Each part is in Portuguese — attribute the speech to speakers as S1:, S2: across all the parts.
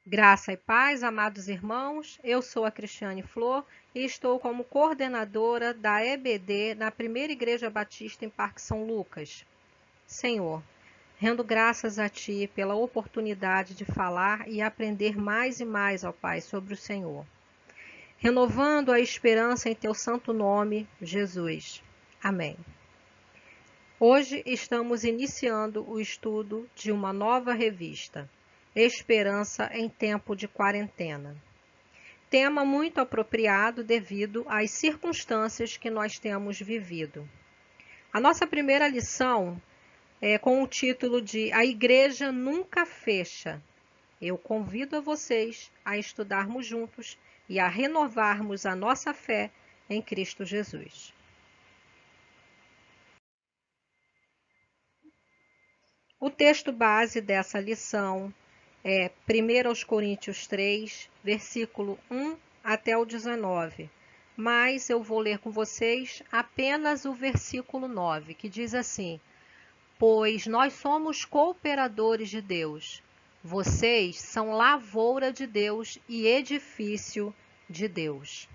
S1: Graça e paz, amados irmãos. Eu sou a Cristiane Flor e estou como coordenadora da EBD na Primeira Igreja Batista em Parque São Lucas. Senhor, rendo graças a Ti pela oportunidade de falar e aprender mais e mais, ó Pai, sobre o Senhor. Renovando a esperança em Teu santo nome, Jesus. Amém. Hoje estamos iniciando o estudo de uma nova revista, Esperança em Tempo de Quarentena. Tema muito apropriado devido às circunstâncias que nós temos vivido. A nossa primeira lição é com o título de A Igreja Nunca Fecha. Eu convido a vocês a estudarmos juntos e a renovarmos a nossa fé em Cristo Jesus. O texto base dessa lição é 1 Coríntios 3, versículo 1 até o 19. Mas eu vou ler com vocês apenas o versículo 9, que diz assim: Pois nós somos cooperadores de Deus. Vocês são lavoura de Deus e edifício de Deus.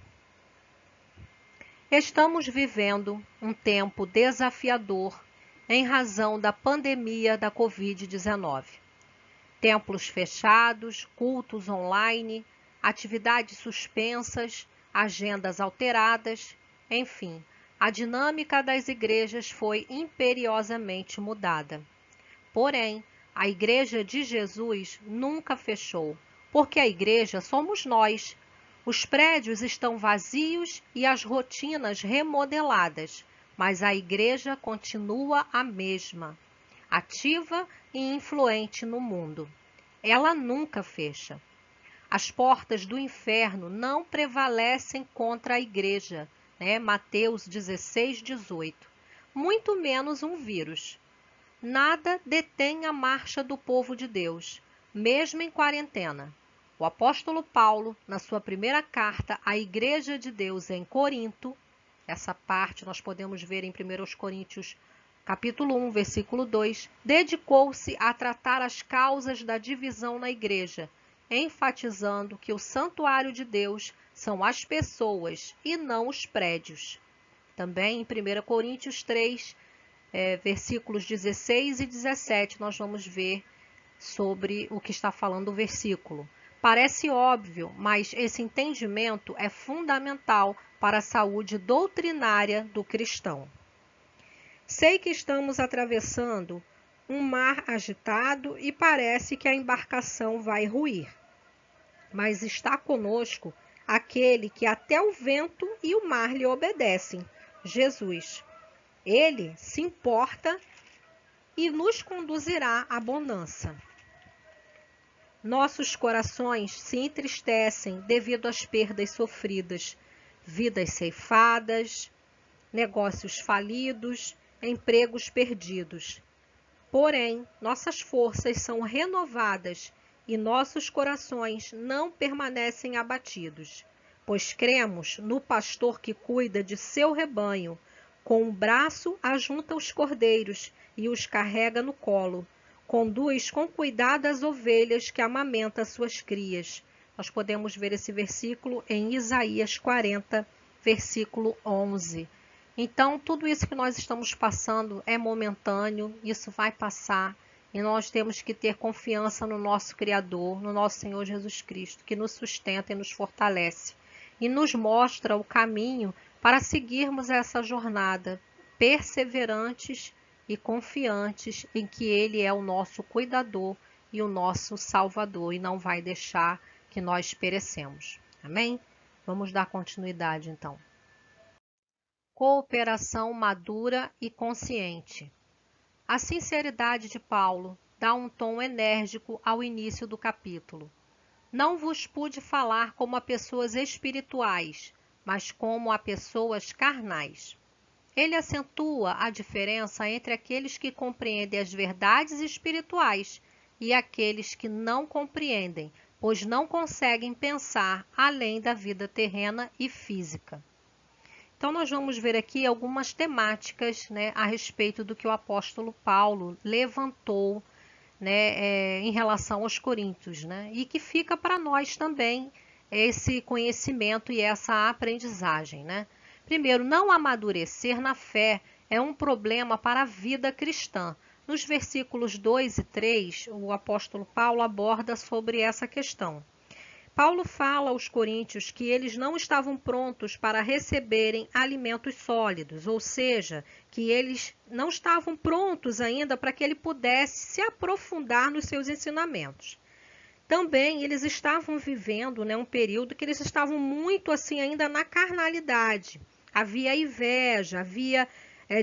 S1: Estamos vivendo um tempo desafiador em razão da pandemia da Covid-19. Templos fechados, cultos online, atividades suspensas, agendas alteradas, enfim, a dinâmica das igrejas foi imperiosamente mudada. Porém, a Igreja de Jesus nunca fechou, porque a igreja somos nós. Os prédios estão vazios e as rotinas remodeladas, mas a igreja continua a mesma, ativa e influente no mundo. Ela nunca fecha. As portas do inferno não prevalecem contra a igreja, né? Mateus 16, 18. Muito menos um vírus. Nada detém a marcha do povo de Deus, mesmo em quarentena. O apóstolo Paulo, na sua primeira carta à Igreja de Deus em Corinto, essa parte nós podemos ver em 1 Coríntios capítulo 1, versículo 2, dedicou-se a tratar as causas da divisão na igreja, enfatizando que o santuário de Deus são as pessoas e não os prédios. Também em 1 Coríntios 3, versículos 16 e 17, nós vamos ver sobre o que está falando o versículo. Parece óbvio, mas esse entendimento é fundamental para a saúde doutrinária do cristão. Sei que estamos atravessando um mar agitado e parece que a embarcação vai ruir. Mas está conosco aquele que até o vento e o mar lhe obedecem, Jesus. Ele se importa e nos conduzirá à bonança. Nossos corações se entristecem devido às perdas sofridas, vidas ceifadas, negócios falidos, empregos perdidos. Porém, nossas forças são renovadas e nossos corações não permanecem abatidos, pois cremos no pastor que cuida de seu rebanho, com o braço ajunta os cordeiros e os carrega no colo, conduz com cuidado as ovelhas que amamenta suas crias. Nós podemos ver esse versículo em Isaías 40, versículo 11. Então, tudo isso que nós estamos passando é momentâneo, isso vai passar, e nós temos que ter confiança no nosso Criador, no nosso Senhor Jesus Cristo, que nos sustenta e nos fortalece, e nos mostra o caminho para seguirmos essa jornada, perseverantes e confiantes em que Ele é o nosso cuidador e o nosso Salvador, e não vai deixar que nós perecemos. Amém? Vamos dar continuidade, então. Cooperação madura e consciente. A sinceridade de Paulo dá um tom enérgico ao início do capítulo. Não vos pude falar como a pessoas espirituais, mas como a pessoas carnais. Ele acentua a diferença entre aqueles que compreendem as verdades espirituais e aqueles que não compreendem, pois não conseguem pensar além da vida terrena e física. Então, nós vamos ver aqui algumas temáticas, né, a respeito do que o apóstolo Paulo levantou né, em relação aos coríntios, né? E que fica para nós também esse conhecimento e essa aprendizagem, né? Primeiro, não amadurecer na fé é um problema para a vida cristã. Nos versículos 2 e 3, o apóstolo Paulo aborda sobre essa questão. Paulo fala aos coríntios que eles não estavam prontos para receberem alimentos sólidos, ou seja, que eles não estavam prontos ainda para que ele pudesse se aprofundar nos seus ensinamentos. Também eles estavam vivendo, né, um período que eles estavam muito assim ainda na carnalidade. Havia inveja, havia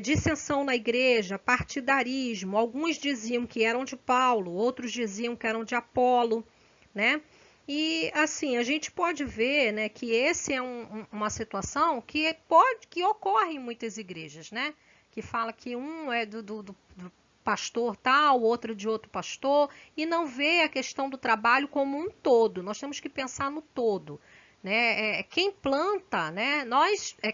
S1: dissensão na igreja, partidarismo. Alguns diziam que eram de Paulo, outros diziam que eram de Apolo, né? E assim, a gente pode ver, né, que esse é uma situação que ocorre em muitas igrejas, né? Que fala que um é do pastor tal, outro de outro pastor, e não vê a questão do trabalho como um todo. Nós temos que pensar no todo, né? Quem planta, né?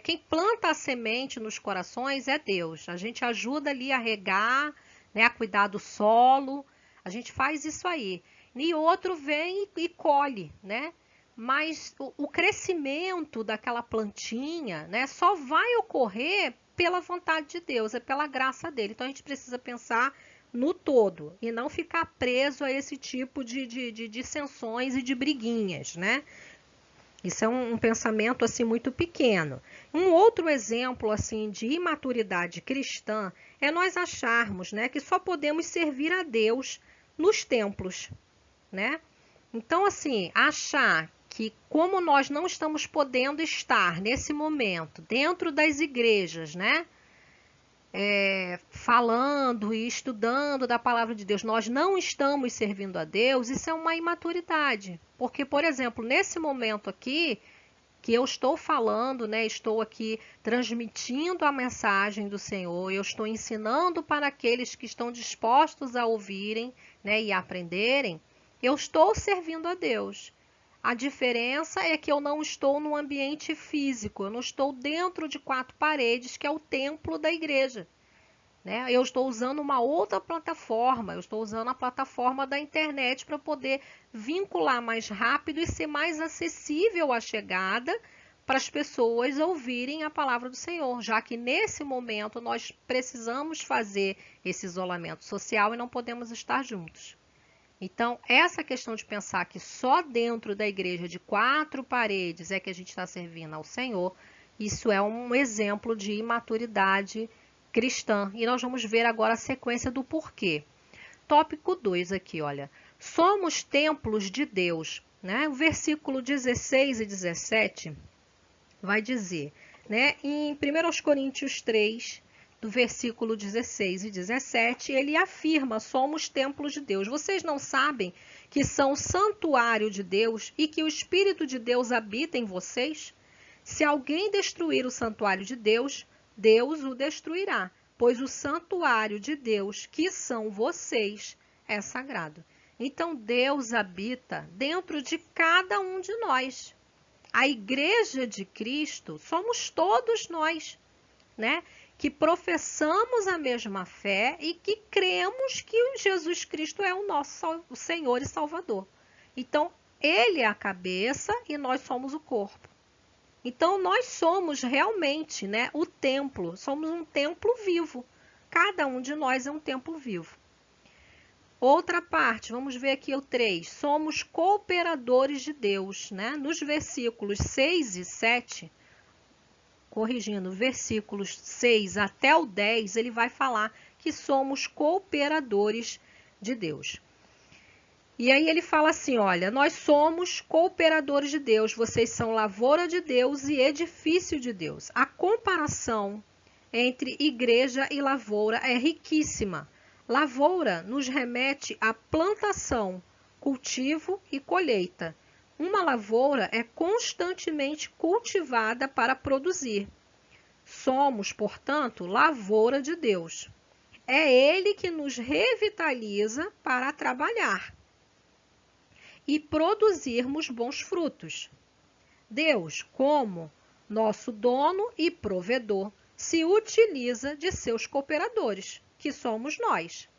S1: Quem planta a semente nos corações é Deus. A gente ajuda ali a regar, né? A cuidar do solo. A gente faz isso aí. E outro vem e colhe, né? Mas o crescimento daquela plantinha, né, só vai ocorrer pela vontade de Deus, é pela graça dele. Então a gente precisa pensar no todo e não ficar preso a esse tipo de dissensões e de briguinhas, né? Isso é um pensamento assim muito pequeno. Um outro exemplo assim de imaturidade cristã é nós acharmos, né, que só podemos servir a Deus nos templos, né? Então, assim, achar que como nós não estamos podendo estar nesse momento dentro das igrejas, né? Falando e estudando da palavra de Deus, nós não estamos servindo a Deus, isso é uma imaturidade. Porque, por exemplo, nesse momento aqui, que eu estou falando, né, estou aqui transmitindo a mensagem do Senhor, eu estou ensinando para aqueles que estão dispostos a ouvirem, né, e aprenderem, eu estou servindo a Deus. A diferença é que eu não estou no ambiente físico, eu não estou dentro de quatro paredes, que é o templo da igreja, né? Eu estou usando uma outra plataforma, eu estou usando a plataforma da internet para poder vincular mais rápido e ser mais acessível a chegada para as pessoas ouvirem a palavra do Senhor, já que nesse momento nós precisamos fazer esse isolamento social e não podemos estar juntos. Então, essa questão de pensar que só dentro da igreja de quatro paredes é que a gente está servindo ao Senhor, isso é um exemplo de imaturidade cristã. E nós vamos ver agora a sequência do porquê. Tópico 2 aqui, olha. Somos templos de Deus, né? O versículo 16 e 17 vai dizer, né? Em 1 Coríntios 3, do versículo 16 e 17, ele afirma: somos templos de Deus. Vocês não sabem que são santuário de Deus e que o Espírito de Deus habita em vocês? Se alguém destruir o santuário de Deus, Deus o destruirá, pois o santuário de Deus, que são vocês, é sagrado. Então Deus habita dentro de cada um de nós. A igreja de Cristo somos todos nós, né? Que professamos a mesma fé e que cremos que Jesus Cristo é o nosso Senhor e Salvador. Então, ele é a cabeça e nós somos o corpo. Então, nós somos realmente, né, o templo, somos um templo vivo. Cada um de nós é um templo vivo. Outra parte, vamos ver aqui o 3. Somos cooperadores de Deus, né? Nos versículos 6 e 7, corrigindo, versículos 6 até o 10, ele vai falar que somos cooperadores de Deus. E aí ele fala assim, olha, nós somos cooperadores de Deus, vocês são lavoura de Deus e edifício de Deus. A comparação entre igreja e lavoura é riquíssima. Lavoura nos remete à plantação, cultivo e colheita. Uma lavoura é constantemente cultivada para produzir. Somos, portanto, lavoura de Deus. É Ele que nos revitaliza para trabalhar e produzirmos bons frutos. Deus, como nosso dono e provedor, se utiliza de seus cooperadores, que somos nós.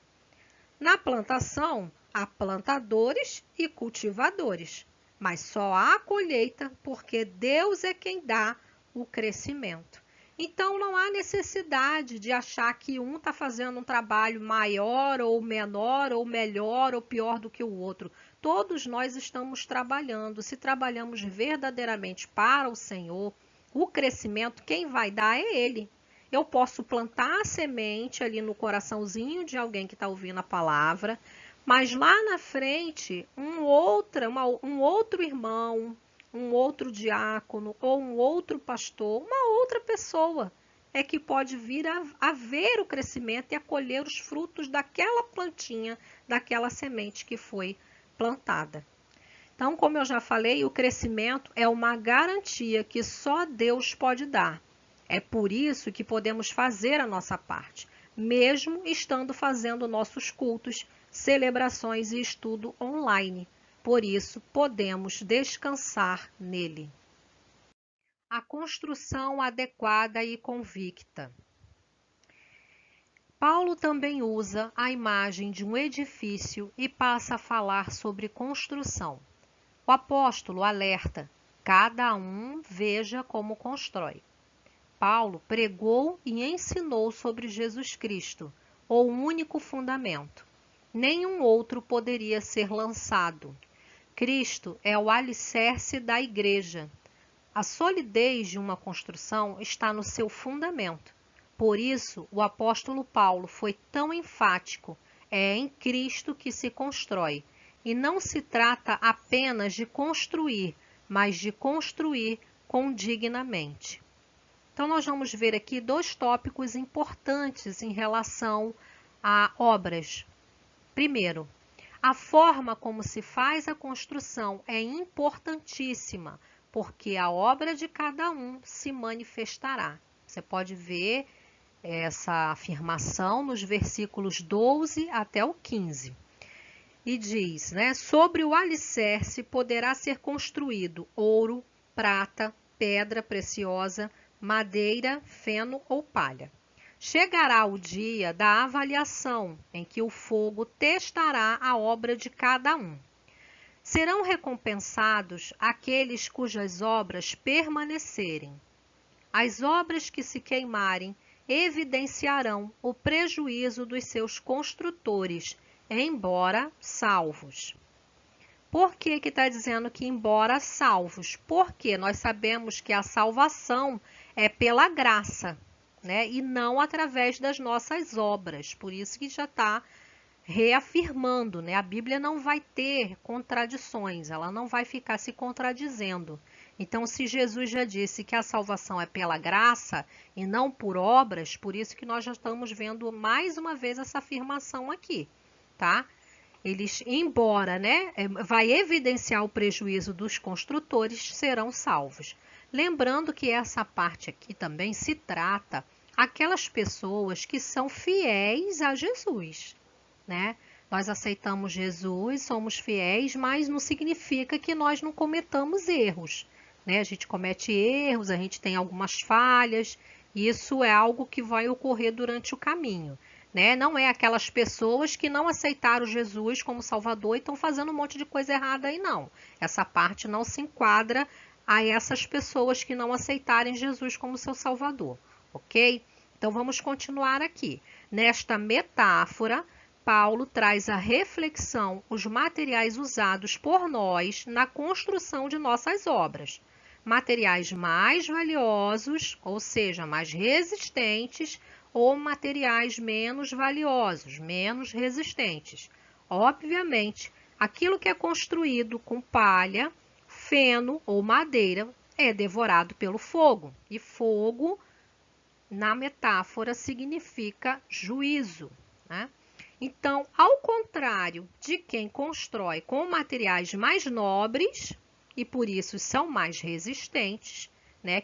S1: Na plantação, há plantadores e cultivadores, mas só há colheita porque Deus é quem dá o crescimento. Então, não há necessidade de achar que um está fazendo um trabalho maior ou menor, ou melhor ou pior do que o outro. Todos nós estamos trabalhando. Se trabalhamos verdadeiramente para o Senhor, o crescimento, quem vai dar é Ele. Eu posso plantar a semente ali no coraçãozinho de alguém que está ouvindo a palavra, mas lá na frente, um outro irmão, um outro diácono ou um outro pastor, uma outra pessoa é que pode vir a ver o crescimento e a colher os frutos daquela plantinha, daquela semente que foi plantada. Então, como eu já falei, o crescimento é uma garantia que só Deus pode dar. É por isso que podemos fazer a nossa parte, mesmo estando fazendo nossos cultos, celebrações e estudo online. Por isso, podemos descansar nele. A construção adequada e convicta. Paulo também usa a imagem de um edifício e passa a falar sobre construção. O apóstolo alerta: cada um veja como constrói. Paulo pregou e ensinou sobre Jesus Cristo, o único fundamento. Nenhum outro poderia ser lançado. Cristo é o alicerce da igreja. A solidez de uma construção está no seu fundamento. Por isso, o apóstolo Paulo foi tão enfático: é em Cristo que se constrói. E não se trata apenas de construir, mas de construir condignamente. Então, nós vamos ver aqui dois tópicos importantes em relação a obras. Primeiro, a forma como se faz a construção é importantíssima, porque a obra de cada um se manifestará. Você pode ver essa afirmação nos versículos 12 até o 15. E diz, sobre o alicerce poderá ser construído ouro, prata, pedra preciosa, madeira, feno ou palha. Chegará o dia da avaliação, em que o fogo testará a obra de cada um. Serão recompensados aqueles cujas obras permanecerem. As obras que se queimarem evidenciarão o prejuízo dos seus construtores, embora salvos. Por que está dizendo que embora salvos? Porque nós sabemos que a salvação é pela graça, e não através das nossas obras. Por isso que já está reafirmando, A Bíblia não vai ter contradições, ela não vai ficar se contradizendo. Então, se Jesus já disse que a salvação é pela graça e não por obras, por isso que nós já estamos vendo mais uma vez essa afirmação aqui, tá? Eles, embora, vai evidenciar o prejuízo dos construtores, serão salvos. Lembrando que essa parte aqui também se trata aquelas pessoas que são fiéis a Jesus, Nós aceitamos Jesus, somos fiéis, mas não significa que nós não cometamos erros, A gente comete erros, a gente tem algumas falhas, e isso é algo que vai ocorrer durante o caminho. Não é aquelas pessoas que não aceitaram Jesus como Salvador e estão fazendo um monte de coisa errada aí, não. Essa parte não se enquadra a essas pessoas que não aceitarem Jesus como seu Salvador, ok? Então, vamos continuar aqui. Nesta metáfora, Paulo traz à reflexão os materiais usados por nós na construção de nossas obras. Materiais mais valiosos, ou seja, mais resistentes, ou materiais menos valiosos, menos resistentes. Obviamente, aquilo que é construído com palha, feno ou madeira é devorado pelo fogo. E fogo, na metáfora, significa juízo, Então, ao contrário de quem constrói com materiais mais nobres, e por isso são mais resistentes,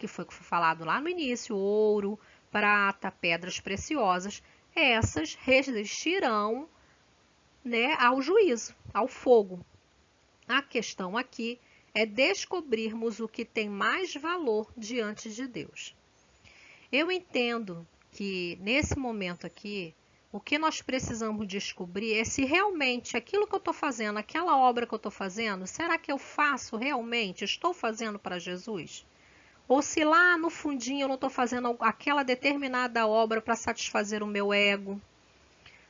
S1: que foi o que foi falado lá no início, ouro, prata, pedras preciosas, essas resistirão, ao juízo, ao fogo. A questão aqui é descobrirmos o que tem mais valor diante de Deus. Eu entendo que nesse momento aqui O que nós precisamos descobrir é se realmente aquilo que eu estou fazendo, aquela obra que eu estou fazendo, será que eu faço realmente? Estou fazendo para Jesus? Ou se lá no fundinho eu não estou fazendo aquela determinada obra para satisfazer o meu ego,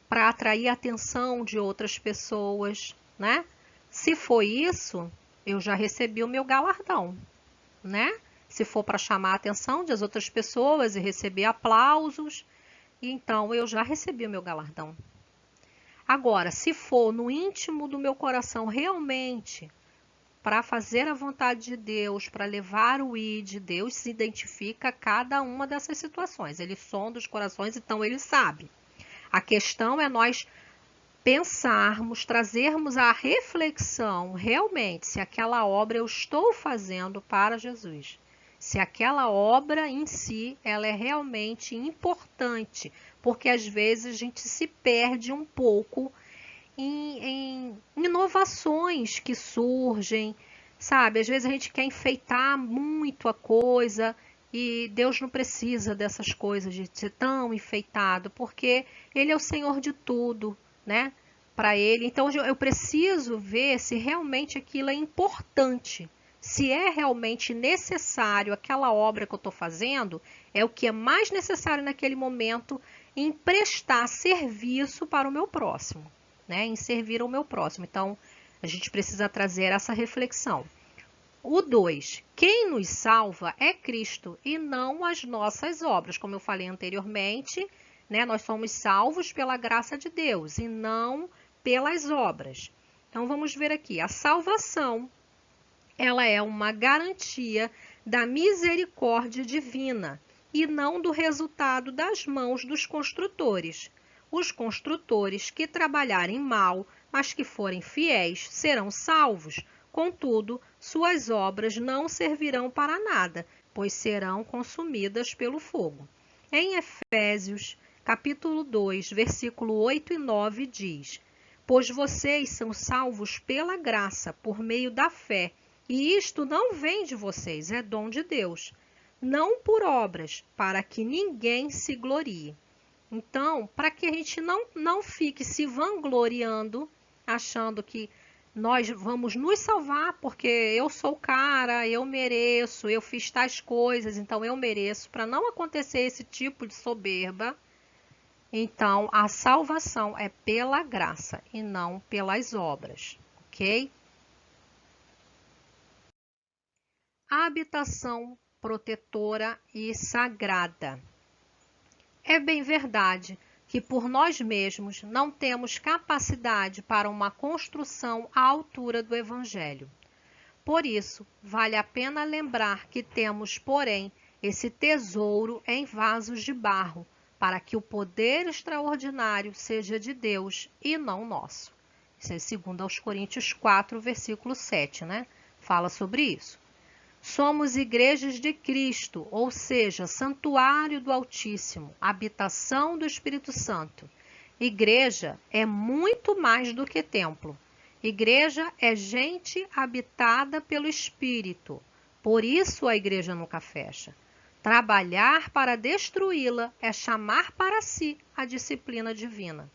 S1: para atrair a atenção de outras pessoas, né? Se foi isso, eu já recebi o meu galardão, né? Se for para chamar a atenção das outras pessoas e receber aplausos, então eu já recebi o meu galardão. Agora, se for no íntimo do meu coração realmente para fazer a vontade de Deus, para levar o ID, Deus se identifica a cada uma dessas situações. Ele sonda os corações, então ele sabe. A questão é nós pensarmos, trazermos a reflexão realmente se aquela obra eu estou fazendo para Jesus. Se aquela obra em si ela é realmente importante, porque às vezes a gente se perde um pouco em inovações que surgem, sabe? Às vezes a gente quer enfeitar muito a coisa e Deus não precisa dessas coisas de ser tão enfeitado, porque Ele é o Senhor de tudo, né? Para Ele. Então eu preciso ver se realmente aquilo é importante. Se é realmente necessário aquela obra que eu estou fazendo, é o que é mais necessário naquele momento em prestar serviço para o meu próximo, né? Em servir ao meu próximo. Então, a gente precisa trazer essa reflexão. O 2, quem nos salva é Cristo e não as nossas obras. Como eu falei anteriormente, né? Nós somos salvos pela graça de Deus e não pelas obras. Então, vamos ver aqui. A salvação, ela é uma garantia da misericórdia divina e não do resultado das mãos dos construtores. Os construtores que trabalharem mal, mas que forem fiéis, serão salvos. Contudo, suas obras não servirão para nada, pois serão consumidas pelo fogo. Em Efésios, capítulo 2, versículo 8 e 9 diz: Pois vocês são salvos pela graça, por meio da fé, e isto não vem de vocês, é dom de Deus, não por obras, para que ninguém se glorie. Então, para que a gente não fique se vangloriando, achando que nós vamos nos salvar porque eu sou o cara, eu mereço, eu fiz tais coisas, então eu mereço, para não acontecer esse tipo de soberba. Então, a salvação é pela graça e não pelas obras, ok? Habitação protetora e sagrada. É bem verdade que por nós mesmos não temos capacidade para uma construção à altura do Evangelho. Por isso, vale a pena lembrar que temos, porém, esse tesouro em vasos de barro, para que o poder extraordinário seja de Deus e não nosso. Isso é 2 Coríntios 4, versículo 7, né? Fala sobre isso. Somos igrejas de Cristo, ou seja, santuário do Altíssimo, habitação do Espírito Santo. Igreja é muito mais do que templo. Igreja é gente habitada pelo Espírito. Por isso a igreja nunca fecha. Trabalhar para destruí-la é chamar para si a disciplina divina.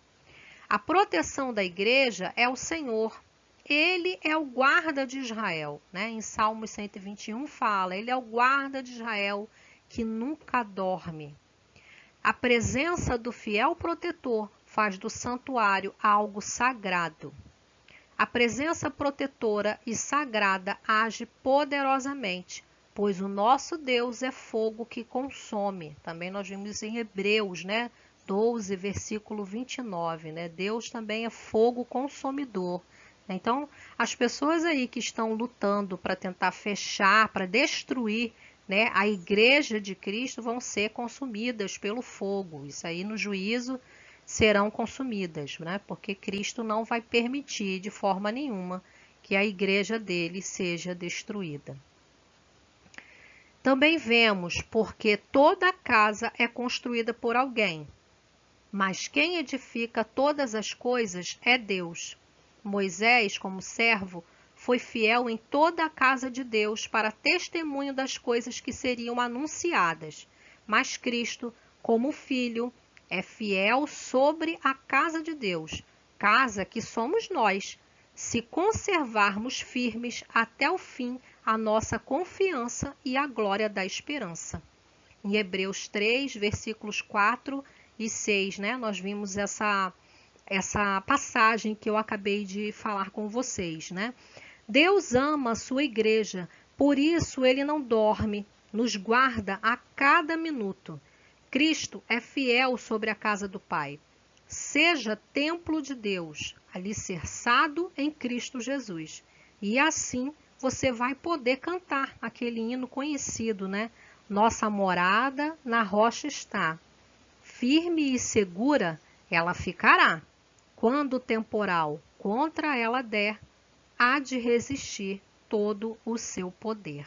S1: A proteção da igreja é o Senhor. Ele é o guarda de Israel, né? Em Salmos 121 fala, ele é o guarda de Israel que nunca dorme. A presença do fiel protetor faz do santuário algo sagrado. A presença protetora e sagrada age poderosamente, pois o nosso Deus é fogo que consome. Também nós vimos em Hebreus, né? 12, versículo 29, né? Deus também é fogo consumidor. Então, as pessoas aí que estão lutando para tentar fechar, para destruir, né, a igreja de Cristo vão ser consumidas pelo fogo. Isso aí no juízo serão consumidas, né? Porque Cristo não vai permitir de forma nenhuma que a igreja dele seja destruída. Também vemos porque toda casa é construída por alguém, mas quem edifica todas as coisas é Deus. Moisés, como servo, foi fiel em toda a casa de Deus para testemunho das coisas que seriam anunciadas. Mas Cristo, como filho, é fiel sobre a casa de Deus, casa que somos nós, se conservarmos firmes até o fim a nossa confiança e a glória da esperança. Em Hebreus 3, versículos 4 e 6, né, nós vimos essa passagem que eu acabei de falar com vocês, né? Deus ama a sua igreja, por isso ele não dorme, nos guarda a cada minuto. Cristo é fiel sobre a casa do Pai. Seja templo de Deus, alicerçado em Cristo Jesus. E assim você vai poder cantar aquele hino conhecido, né? Nossa morada na rocha está. Firme e segura ela ficará. Quando o temporal contra ela der, há de resistir todo o seu poder.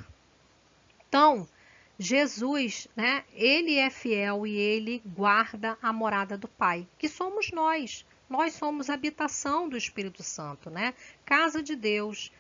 S1: Então, Jesus, né, ele é fiel e ele guarda a morada do Pai, que somos nós. Nós somos a habitação do Espírito Santo, né? Casa de Deus.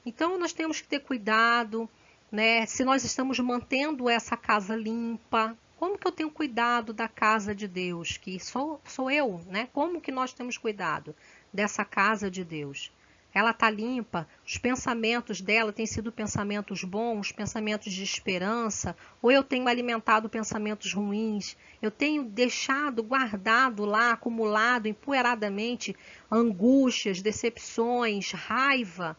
S1: Então, nós temos que ter cuidado, né? Se nós estamos mantendo essa casa limpa, como que eu tenho cuidado da casa de Deus, que sou eu, né? Como que nós temos cuidado dessa casa de Deus? Ela está limpa, os pensamentos dela têm sido pensamentos bons, pensamentos de esperança, ou eu tenho alimentado pensamentos ruins, eu tenho deixado guardado lá, acumulado empoeiradamente, angústias, decepções, raiva.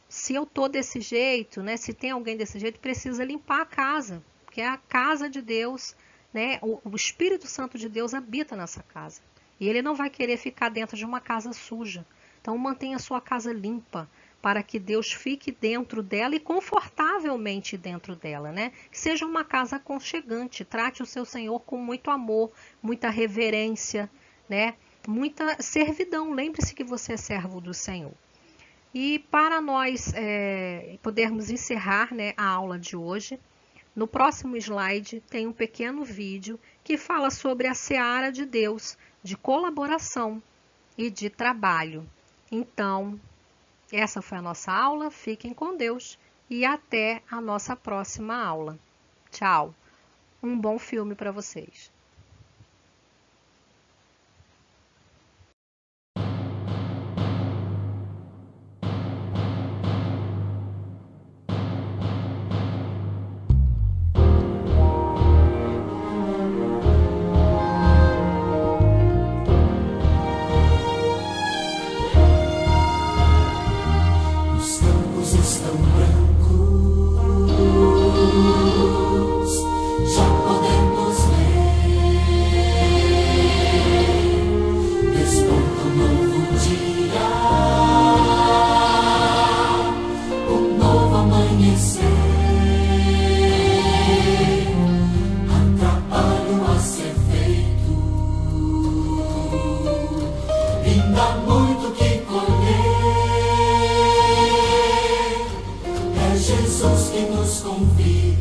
S1: Se eu estou desse jeito, né, se tem alguém desse jeito, precisa limpar a casa, porque é a casa de Deus, né, o Espírito Santo de Deus habita nessa casa. E ele não vai querer ficar dentro de uma casa suja. Então mantenha a sua casa limpa, para que Deus fique dentro dela e confortavelmente dentro dela, né? Que seja uma casa aconchegante, trate o seu Senhor com muito amor, muita reverência, né? Muita servidão. Lembre-se que você é servo do Senhor. E para nós podermos encerrar, né, a aula de hoje, no próximo slide tem um pequeno vídeo que fala sobre a seara de Deus, de colaboração e de trabalho. Então, essa foi a nossa aula. Fiquem com Deus e até a nossa próxima aula. Tchau. Um bom filme para vocês.
S2: Ainda muito que colher, é Jesus que nos convida.